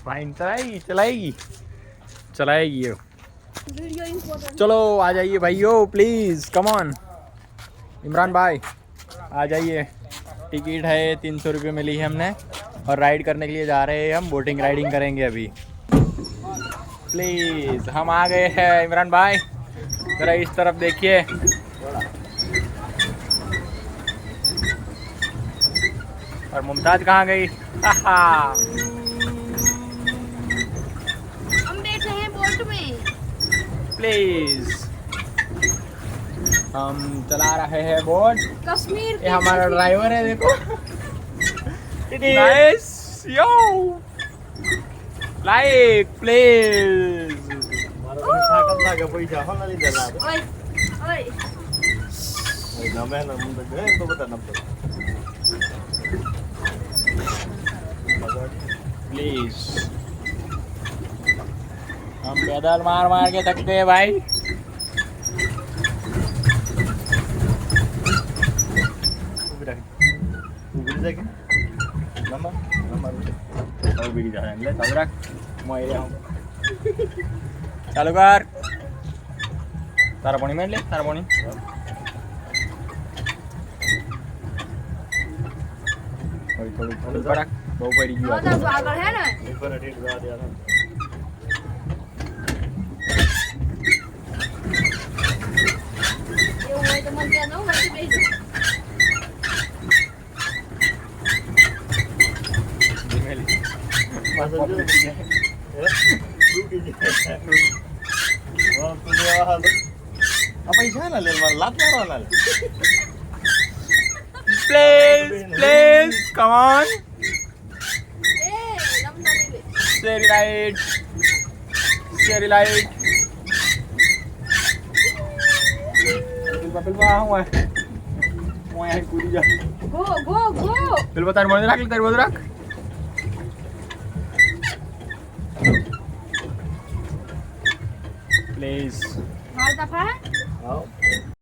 Fine चलाएगी चलाएगी ये। Video important. चलो आ जाइए भाइयों प्लीज़ कम ऑन। इमरान भाई आ जाइए। टिकट है 300 रुपये मिली है हमने और राइड करने के लिए जा रहे हैं हम। बोटिंग राइडिंग करेंगे अभी। प्लीज़ हम आ गए हैं इमरान भाई, ज़रा इस तरफ देखिए। और मुमताज़ कहाँ गई? हम बैठे हैं बोट में। प्लीज़ हम चला रहे हैं बोट। कश्मीर ये हमारा ड्राइवर है देखो। Nice yo like please. ओए ओए प्लीज हम पैदल मार मार के थक गए भाई। चालू कर। तारा पानी में ले तारा पानी। थोड़ी थोड़ी पड़क बहुत बड़ी की बात तो आगे है ना। ये वो तो मन क्या ना वैसे भेज प्लीज प्लीज कम ऑन। ए लंबा ले ले। स्टेरी लाइट स्टेरी लाइट। बिल्कुल हुआ मैं यहाँ कूदी जा। गो गो गो। बिल्कुल तार मोड़ रख तार मोड़ रख। प्लीज मार दफा है।